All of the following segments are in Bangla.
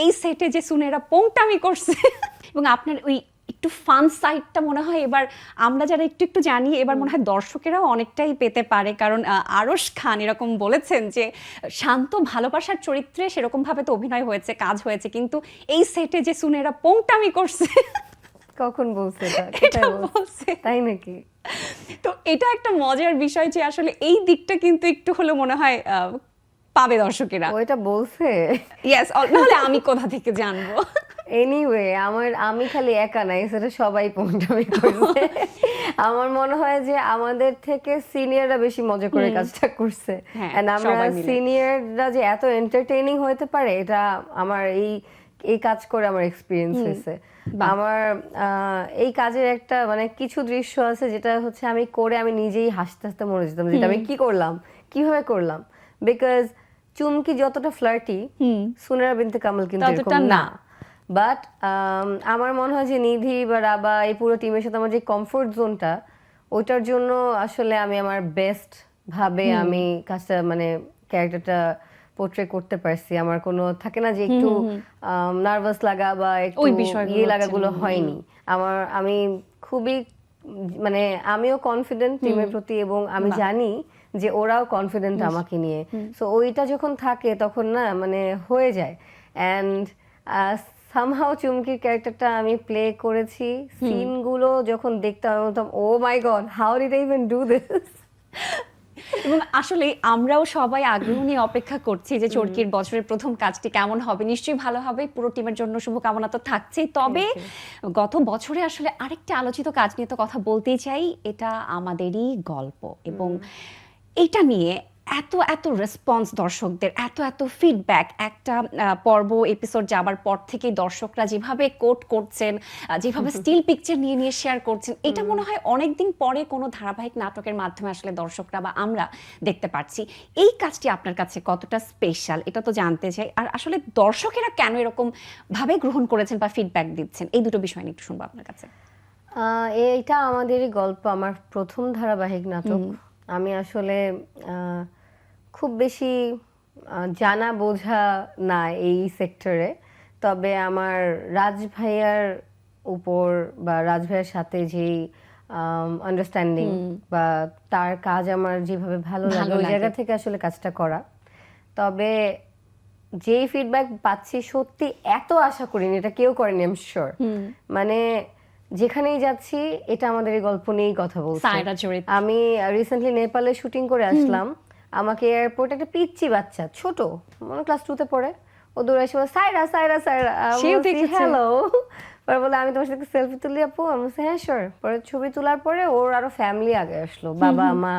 এই সেটে যে সুনেরা পোংটামি করছে এবং আপনার ওই একটু ফান সাইডটা মনে হয় এবার আমরা যারা একটু একটু জানি এবার মনে হয় দর্শকেরাও অনেকটাই পেতে পারে, কারণ আরশ খান এরকম বলেছেন যে শান্ত ভালোবাসার চরিত্রে সেরকম ভাবে তো অভিনয় হয়েছে, কাজ হয়েছে, কিন্তু এই সেটে যে সুনেরা পোংটামি করছে। কখন বলছে এটা বলছে, তাই নাকি? তো এটা একটা মজার বিষয় যে আসলে এই দিকটা কিন্তু একটু হলো মনে হয় পাবে দর্শকেরা। ওইটা বলছে? ইয়েস, নাহলে আমি কোথা থেকে জানবো? এনিওয়ে আমি খালি একা নাই, সেটা সবাই পোংটামি করছে। আমার মনে হয় যে আমাদের থেকে সিনিয়ররা বেশি মজা করে কাজটা করছে, এন্ড আমরা সিনিয়ররা যে এত এন্টারটেইনিং হতে পারে এটা আমার এই কাজ করে আমার এক্সপিরিয়েন্স হয়েছে। আমার এই কাজের একটা মানে কিছু দৃশ্য আছে যেটা হচ্ছে আমি করে আমি নিজেই হাসতে হাসতে মরে যেতাম যেটা আমি কি করলাম, কিভাবে করলাম। বিকজ চুমকি যতটা ফ্লার্টি, সুনেরা বিনতে কামাল কিন্তু এরকম না। বাট আমার মনে হয় যে নিধি বা রাবা এই পুরো টিমের সাথে আমার যে কমফোর্ট জোনটা, ওইটার জন্য আসলে আমি আমার বেস্ট ভাবে আমি কাজটা মানে ক্যারেক্টারটা পোর্ট্রে করতে পারছি। আমার কোনো থাকে না যে একটু নার্ভাস লাগা বা একটু ইয়ে লাগাগুলো হয়নি। আমি খুবই মানে আমিও কনফিডেন্ট টিমের প্রতি এবং আমি জানি যে ওরাও কনফিডেন্ট আমাকে নিয়ে। সো ওইটা যখন থাকে তখন না মানে হয়ে যায়। অ্যান্ড সামহাউ চুমকির ক্যারেক্টারটা আমি প্লে করেছি, সিনগুলো যখন দেখতাম আমি বলতাম oh my god, how did I even do this. এবং আসলে আমরাও সবাই আগ্রহ নিয়ে অপেক্ষা করছি যে চরকির বছরের প্রথম কাজটি কেমন হবে। নিশ্চয়ই ভালো হবে, পুরো টিমের জন্য শুভকামনা তো থাকছেই। তবে গত বছরে আসলে আরেকটা আলোচিত কাজ নিয়ে তো কথা বলতেই চাই, এটা আমাদেরই গল্প এবং এটা নিয়ে এত এত রেসপন্স দর্শকদের, এত এত ফিডব্যাক, একটা পর্ব এপিসোড যাবার পর থেকে দর্শকরা যেভাবে কোট করছেন, যেভাবে স্টিল পিকচার নিয়ে নিয়ে শেয়ার করছেন, এটা মনে হয় অনেকদিন পরে কোনো ধারাবাহিক নাটকের মাধ্যমে আসলে দর্শকরা বা আমরা দেখতে পাচ্ছি। এই কাজটি আপনার কাছে কতটা স্পেশাল এটা তো জানতে চাই, আর আসলে দর্শকেরা কেন এরকম ভাবে গ্রহণ করেছেন বা ফিডব্যাক দিচ্ছেন, এই দুটো বিষয় নিয়ে একটু শুনবো আপনার কাছে। এইটা আমাদেরই গল্প, আমার প্রথম ধারাবাহিক নাটক। আমি আসলে খুব বেশি জানা বোঝা না এই সেক্টরে, তবে আমার রাজ ভাইয়ার উপর বা রাজ ভাইয়ার সাথে যেই আন্ডারস্ট্যান্ডিং বা তার কাজ আমার যেভাবে ভালো লাগে ওই জায়গা থেকে আসলে কাজটা করা। তবে যেই ফিডব্যাক পাচ্ছি সত্যি এত আশা করিনি, এটা কেউ করেনি আই এম শিওর। মানে যেখানেই যাচ্ছি এটা আমাদের এই গল্প নিয়েই কথা বলছে। আমি রিসেন্টলি নেপালে শুটিং করে আসলাম, আমাকে এয়ারপোর্ট একটা পিচ্চি বাচ্চা ছোট মানে ক্লাস 2 তে পড়ে, ও দৌড়ে এসে বলে সাইরা সাইরা সাইরা, হ্যালো, পরে বলে আমি তোমার সাথে সেলফি তুলি আপু। আমি বলছি হ্যাঁ শিওর। পরে ছবি তোলার পরে ওর আরো ফ্যামিলি আগে আসলো, বাবা মা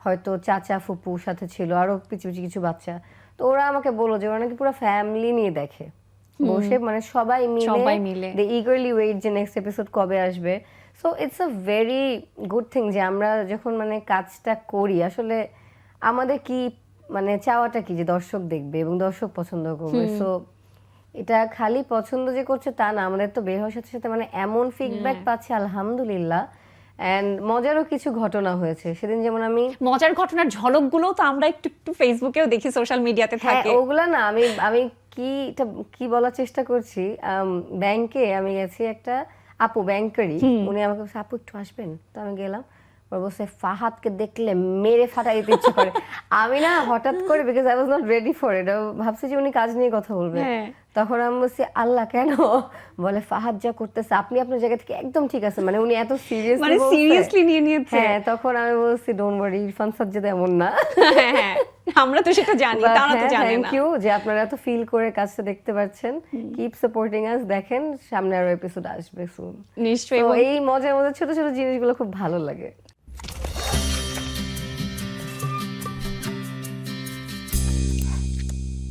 হয়তো চাচা ফুপুর সাথে ছিল, আরো পিচ্ছি পিচ্ছি কিছু বাচ্চা। তো ওরা আমাকে বললো যে ওরা নাকি পুরো ফ্যামিলি নিয়ে দেখে বসে, মানে সবাই মিলে দে ইগারলি ওয়েট যে নেক্সট এপিসোড কবে আসবে। So it's a very good thing যে আমরা যখন মানে কাজটা করি আসলে আমাদের কি মানে চাওয়াটা কি যে দর্শক দেখবে এবং দর্শক পছন্দ করবে। সো এটা খালি পছন্দ যে করছে তা না, আমাদের তো বের হওয়ার সাথে সাথে মানে এমন ফিডব্যাক পাচ্ছি আলহামদুলিল্লাহ। এন্ড মজারও কিছু ঘটনা হয়েছে সেদিন, যেমন আমি মজার ঘটনার ঝলকগুলো তো আমরা একটু একটু ফেসবুকেও দেখি, সোশ্যাল মিডিয়াতে থাকে। ওগুলা না আমি কি বলার চেষ্টা করছি, ব্যাংকে আমি গেছি, একটা আপু ব্যাংকারি, উনি আমাকে বলছে আপু একটু আসবেন, তো আমি গেলাম। বলছে ফাহাদকে দেখলে মেরে ফাটাই দিতে ইচ্ছে করে। আমি না হঠাৎ করে, because I was not ready for it, ভাবছি যে উনি কাজ নিয়ে কথা বলবেন। তখন আমি বলছি আল্লাহ কেন? বলে ফাহাদ যা করতেছে আপনি আপনার জায়গা থেকে একদম ঠিক আছে, মানে উনি এত সিরিয়াসলি নিয়ে নিয়েছে। হ্যাঁ, তখন আমি বলছি ডোন্ট ওয়ারি, ইরফান সাজ্জাদ এমন না। আমরা তো সেটা জানি, তারা তো জানে না। থ্যাংক ইউ যে আপনারা এত ফিল করে কাজটা দেখতে পাচ্ছেন। কিপ সাপোর্টিং আস, দেখেন সামনে আরো এপিসোড আসবে সুন নিশ্চয়ই। এই মজার মজার ছোট ছোট জিনিসগুলো খুব ভালো লাগে।